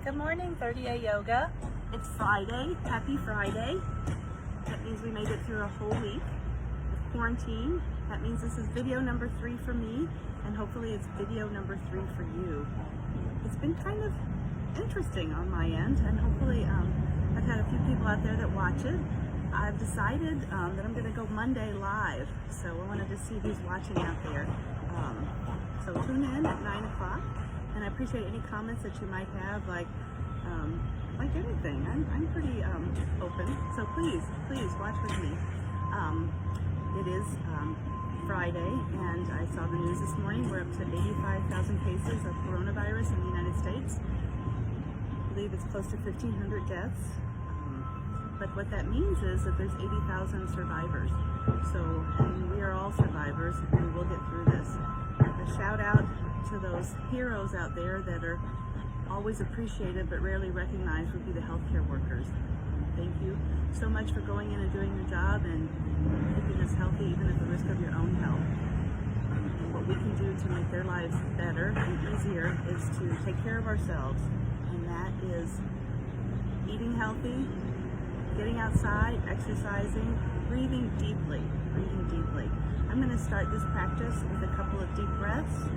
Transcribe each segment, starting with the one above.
Good morning, 30A Yoga. It's Friday. Happy Friday. That means we made it through a whole week of quarantine. That means this is video number 3 for me, and hopefully it's video number 3 for you. It's been kind of interesting on my end, and hopefully I've had a few people out there that watch it. I've decided that I'm going to go Monday live, so I wanted to see who's watching out there. So tune in at 9 o'clock. And I appreciate any comments that you might have, like anything. I'm pretty open, so please watch with me. It is Friday, and I saw the news this morning. We're up to 85,000 cases of coronavirus in the United States. I believe it's close to 1,500 deaths. But what that means is that there's 80,000 survivors. So, and we are all survivors, and we'll get through this. A shout out to those heroes out there that are always appreciated but rarely recognized would be the healthcare workers. Thank you so much for going in and doing your job and keeping us healthy even at the risk of your own health. And what we can do to make their lives better and easier is to take care of ourselves, and that is eating healthy, getting outside, exercising, breathing deeply. I'm going to start this practice with a couple of deep breaths.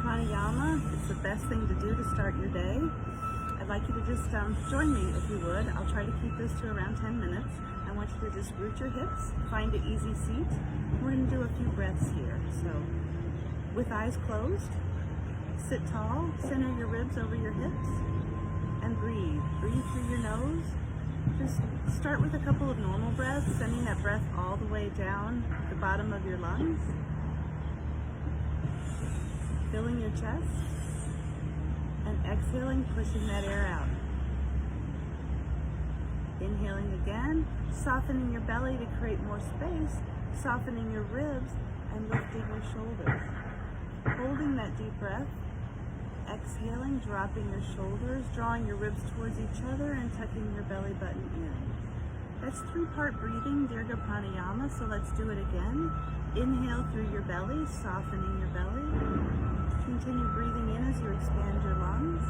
Pranayama, it's the best thing to do to start your day. I'd like you to just join me if you would. I'll try to keep this to around 10 minutes. I want you to just root your hips, find an easy seat. We're going to do a few breaths here. So, with eyes closed, sit tall, center your ribs over your hips, and breathe. Breathe through your nose. Just start with a couple of normal breaths, sending that breath all the way down the bottom of your lungs, filling your chest, and exhaling, pushing that air out. Inhaling again, softening your belly to create more space, softening your ribs, and lifting your shoulders. Holding that deep breath, exhaling, dropping your shoulders, drawing your ribs towards each other, and tucking your belly button in. That's 3-part breathing, Dirga Pranayama, so let's do it again. Inhale through your belly, softening your belly. Continue breathing in as you expand your lungs.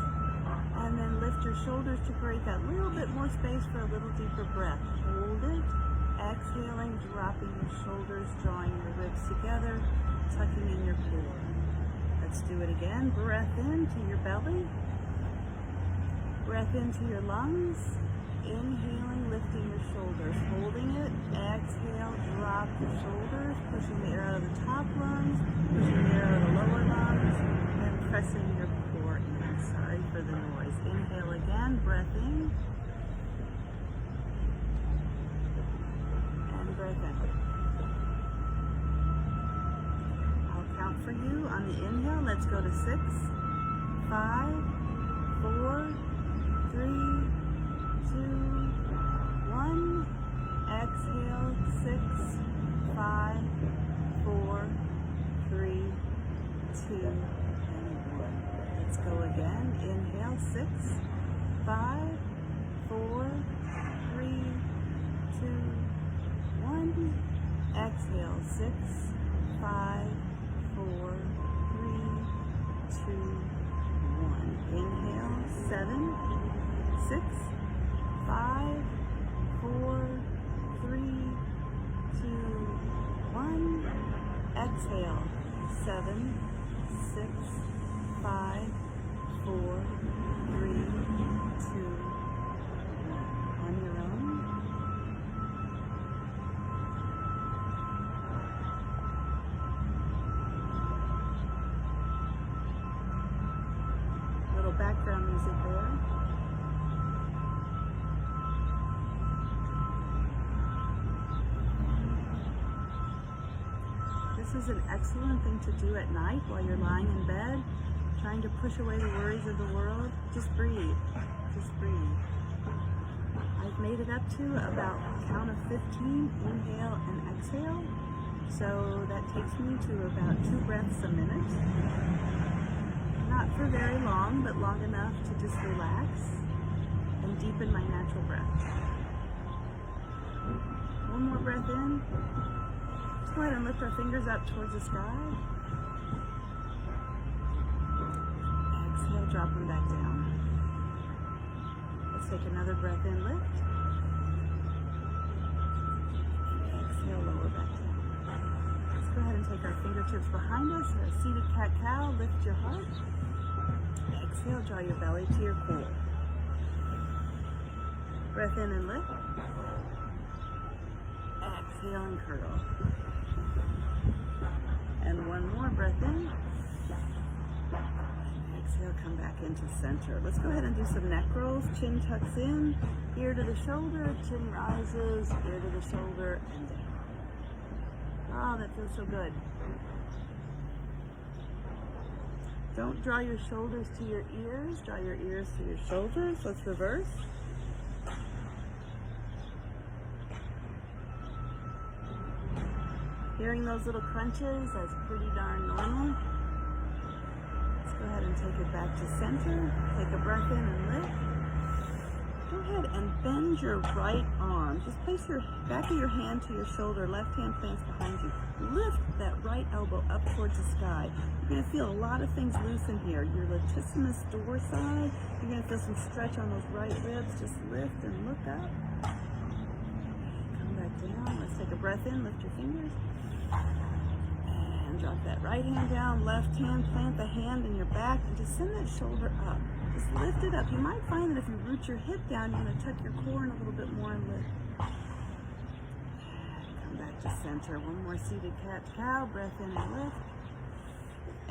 And then lift your shoulders to create that little bit more space for a little deeper breath. Hold it. Exhaling, dropping your shoulders, drawing your ribs together, tucking in your core. Let's do it again. Breath into your belly. Breath into your lungs. Inhaling, lifting your shoulders. Holding it. Exhale, drop the shoulders. Pushing the air out of the top lungs. Pushing the air out of the lower lungs. And pressing your core in. Sorry for the noise. Inhale again. Breath in. And breath in. Count for you on the inhale. Let's go to 6, 5, 4, 3, 2, 1. Exhale. 6, 5, 4, 3, 2, and 1. Let's go again. Inhale. 6, 5, 4, 3, 2, 1. Exhale. 6, 5, 4, 3, 2, 1. Inhale, 7, 6, 5, 4, 3, 2, 1. Exhale, 7, 6, 5, 4, 3, 2, 1. On your own. Background music there. This is an excellent thing to do at night while you're lying in bed, trying to push away the worries of the world. Just breathe. Just breathe. I've made it up to about a count of 15, inhale and exhale. So that takes me to about 2 breaths a minute. Not for very long, but long enough to just relax and deepen my natural breath. One more breath in. Let's go ahead and lift our fingers up towards the sky. Exhale, drop them back down. Let's take another breath in, lift. Exhale, lower back down. Let's go ahead and take our fingertips behind us. A seated cat-cow, lift your heart. Exhale, draw your belly to your core. Breath in and lift. Exhale and curl. And one more breath in. Exhale, come back into center. Let's go ahead and do some neck rolls. Chin tucks in, ear to the shoulder, chin rises, ear to the shoulder, and down. Oh, that feels so good. Don't draw your shoulders to your ears. Draw your ears to your shoulders. Let's reverse. Hearing those little crunches, that's pretty darn normal. Let's go ahead and take it back to center. Take a breath in and lift. Go ahead and bend your right arm. Just place your back of your hand to your shoulder. Left hand plants behind you. Lift that right elbow up towards the sky. You're going to feel a lot of things loosen here. Your latissimus dorsi. You're going to feel some stretch on those right ribs. Just lift and look up. Come back down. Let's take a breath in. Lift your fingers. And drop that right hand down. Left hand, plant the hand in your back and just send that shoulder up. Just lift it up. You might find that if you root your hip down, you're going to tuck your core in a little bit more and lift. Come back to center. One more seated cat-cow. Breath in and lift.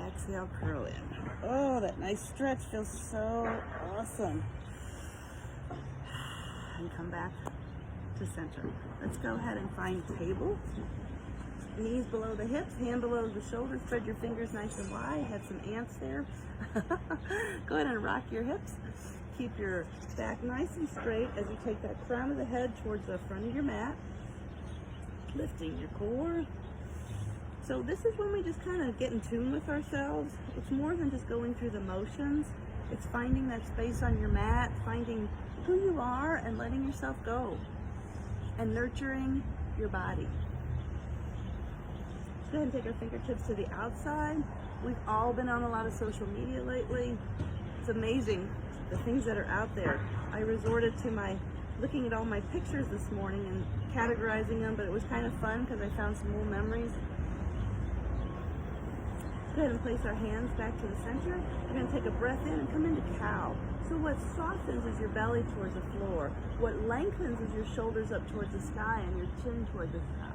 Exhale, curl in. Oh, that nice stretch feels so awesome. And come back to center. Let's go ahead and find table. Knees below the hips, hand below the shoulders, spread your fingers nice and wide. Had some ants there. Go ahead and rock your hips. Keep your back nice and straight as you take that crown of the head towards the front of your mat. Lifting your core. So this is when we just kind of get in tune with ourselves. It's more than just going through the motions. It's finding that space on your mat, finding who you are and letting yourself go. And nurturing your body. Go ahead and take our fingertips to the outside. We've all been on a lot of social media lately. It's amazing the things that are out there. I resorted to looking at all my pictures this morning and categorizing them, but it was kind of fun because I found some old memories. Go ahead and place our hands back to the center. We're going to take a breath in and come into cow. So what softens is your belly towards the floor. What lengthens is your shoulders up towards the sky and your chin towards the sky.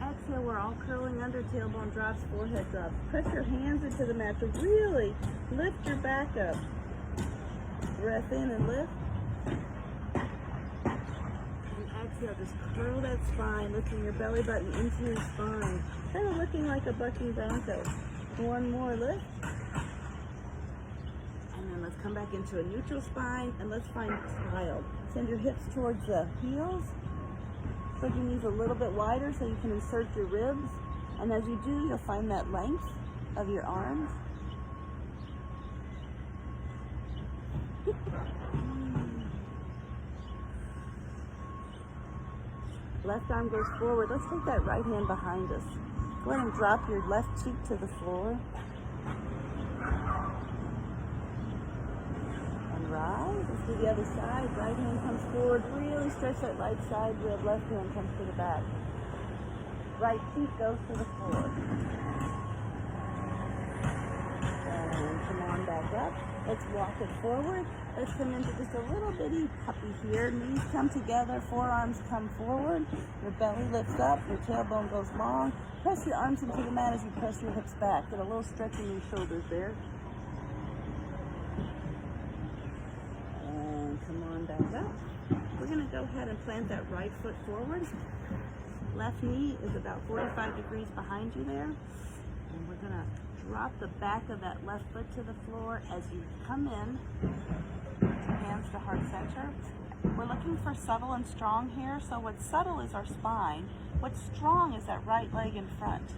Exhale, we're all curling under, tailbone drops, forehead drops. Press your hands into the mat to really lift your back up. Breath in and lift. And exhale, just curl that spine, lifting your belly button into your spine. Kind of looking like a bucking bronco. One more lift. And then let's come back into a neutral spine and let's find child. Send your hips towards the heels. Spread your knees a little bit wider so you can insert your ribs. And as you do, you'll find that length of your arms. Left arm goes forward. Let's take that right hand behind us. Go ahead and drop your left cheek to the floor. Rise. Let's do the other side. Right hand comes forward. Really stretch that right side rib. Left hand comes to the back. Right cheek goes to the floor. And come on back up. Let's walk it forward. Let's come into just a little bitty puppy here. Knees come together. Forearms come forward. Your belly lifts up. Your tailbone goes long. Press your arms into the mat as you press your hips back. Get a little stretch in your shoulders there. Come on back up. We're going to go ahead and plant that right foot forward. Left knee is about 45 degrees behind you there. And we're going to drop the back of that left foot to the floor as you come in. Hands to heart center. We're looking for subtle and strong here. So what's subtle is our spine. What's strong is that right leg in front.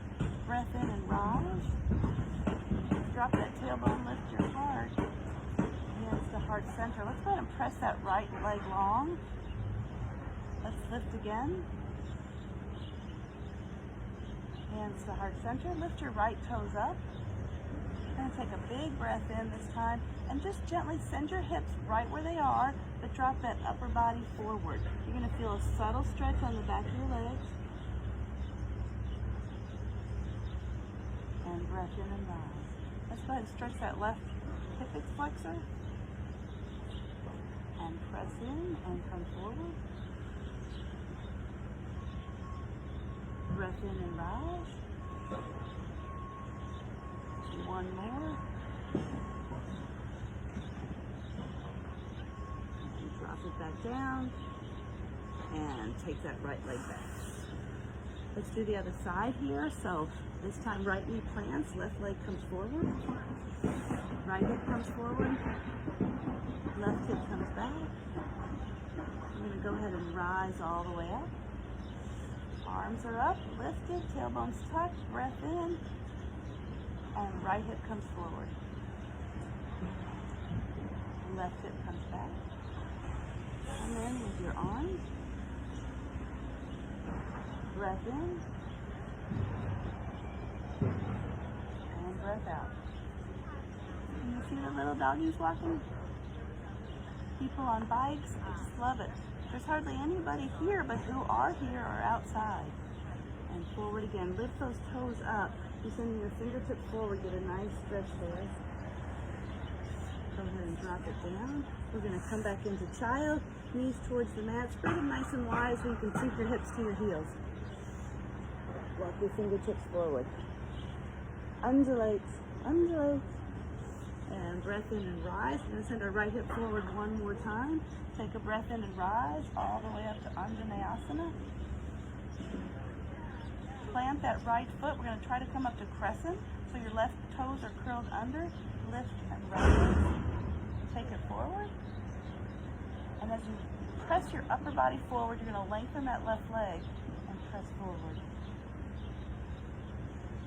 Breath in and rise. Drop that tailbone, lift your heart. Hands to heart center. Let's go ahead and press that right leg long. Let's lift again. Hands to heart center. Lift your right toes up. We're gonna take a big breath in this time and just gently send your hips right where they are, but drop that upper body forward. You're gonna feel a subtle stretch on the back of your legs. And breath in and rise. Let's go ahead and stretch that left hip flexor. And press in and come forward. Breath in and rise. One more. And drop it back down. And take that right leg back. Let's do the other side here. So this time right knee plants, left leg comes forward. Right hip comes forward. Left hip comes back. I'm going to go ahead and rise all the way up. Arms are up, lifted, tailbones tucked, breath in, and right hip comes forward. Left hip comes back. And then with your arms, breath in, and breath out. And you see the little doggies walking? People on bikes, I just love it. There's hardly anybody here, but who are here are outside. And forward again, lift those toes up. You're sending your fingertips forward, get a nice stretch there. Go ahead and drop it down. We're gonna come back into child, knees towards the mat, spread them nice and wide so you can sink your hips to your heels. Walk your fingertips forward. Undulate, undulate. And breath in and rise. We're going to send our right hip forward one more time. Take a breath in and rise all the way up to Anjaneyasana. Plant that right foot. We're going to try to come up to crescent. So your left toes are curled under. Lift and rise. Take it forward. And as you press your upper body forward, you're going to lengthen that left leg and press forward.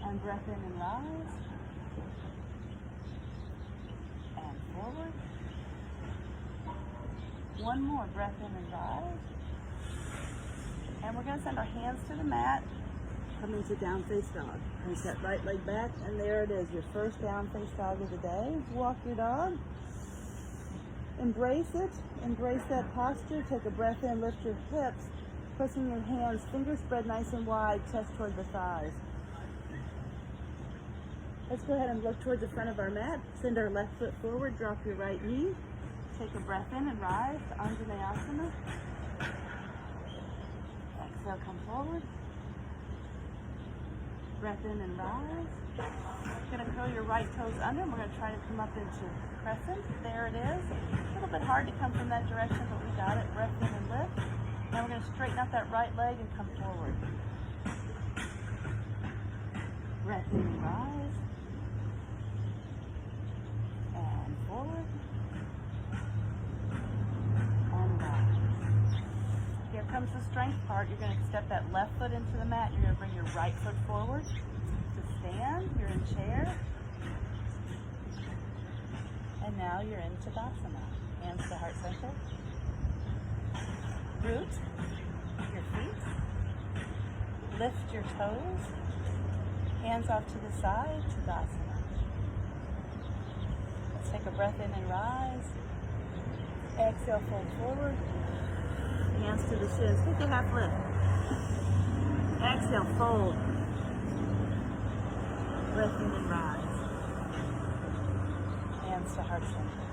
And breath in and rise. Forward. One more breath in and rise. And we're going to send our hands to the mat. Come into down face dog. Place that right leg back, and there it is, your first down face dog of the day. Walk your dog. Embrace it. Embrace that posture. Take a breath in, lift your hips, pressing your hands, fingers spread nice and wide, chest toward the thighs. Let's go ahead and look towards the front of our mat. Send our left foot forward, drop your right knee. Take a breath in and rise to Anjaneyasana. Exhale, come forward. Breath in and rise. You're going to curl your right toes under, and we're going to try to come up into crescent. There it is. A little bit hard to come from that direction, but we got it. Breath in and lift. Now we're going to straighten out that right leg and come forward. Breath in and rise. Forward and rise. Here comes the strength part. You're going to step that left foot into the mat. You're going to bring your right foot forward to stand. You're in chair. And now you're in Tadasana. Hands to heart center. Root your feet. Lift your toes. Hands off to the side. Tadasana. Take a breath in and rise. Exhale, fold forward. Hands to the shins. Take a half lift. Exhale, fold. Breath in and rise. Hands to heart center.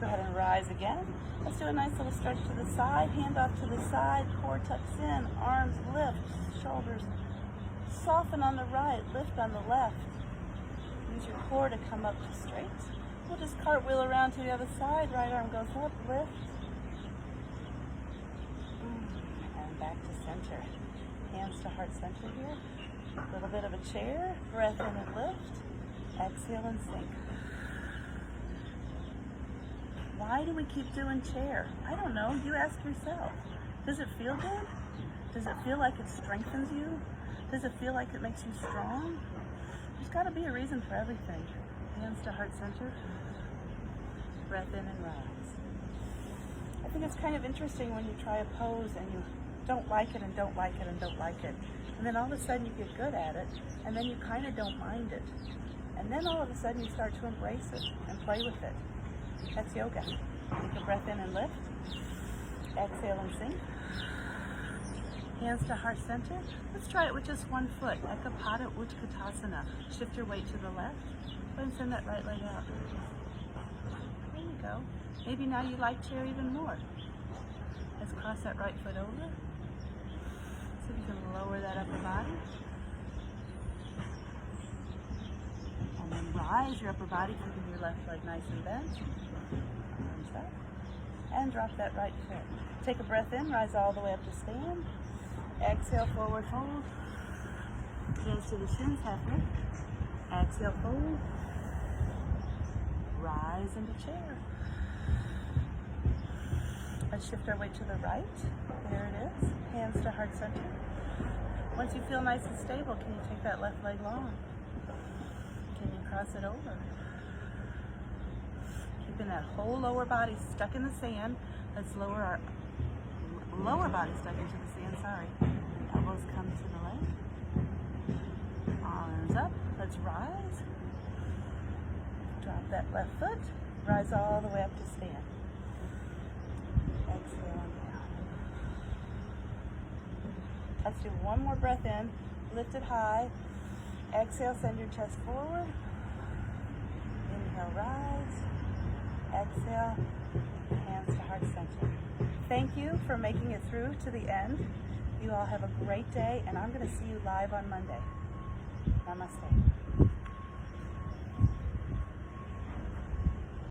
Go ahead and rise again. Let's do a nice little stretch to the side. Hand off to the side. Core tucks in. Arms lift. Shoulders soften on the right. Lift on the left. Use your core to come up to straight. We'll just cartwheel around to the other side. Right arm goes up, lift. And back to center. Hands to heart center here. A little bit of a chair. Breath in and lift. Exhale and sink. Why do we keep doing chair? I don't know. You ask yourself. Does it feel good? Does it feel like it strengthens you? Does it feel like it makes you strong? There's got to be a reason for everything. Hands to heart center. Breath in and rise. I think it's kind of interesting when you try a pose and you don't like it and don't like it and don't like it. And then all of a sudden you get good at it, and then you kind of don't mind it. And then all of a sudden you start to embrace it and play with it. That's yoga. Take a breath in and lift. Exhale and sink. Hands to heart center. Let's try it with just one foot. Ekapada Utkatasana. Shift your weight to the left. Go and send that right leg out. There you go. Maybe now you like chair even more. Let's cross that right foot over. See if you can lower that upper body. And then rise your upper body, keeping your left leg nice and bent. Arms up. And drop that right foot. Take a breath in, rise all the way up to stand. Exhale, forward fold. Hands to the shins, half lift. Exhale, fold. Rise into chair. Let's shift our weight to the right. There it is. Hands to heart center. Once you feel nice and stable, can you take that left leg long? Can you cross it over? Keeping that whole lower body stuck in the sand. Let's lower our lower body stuck into the sand, sorry. Elbows come to the leg. Arms up. Let's rise. Drop that left foot. Rise all the way up to stand. Exhale and down. Let's do one more breath in. Lift it high. Exhale, send your chest forward. Inhale, rise. Exhale, hands to heart center. Thank you for making it through to the end. You all have a great day, and I'm going to see you live on Monday. Namaste.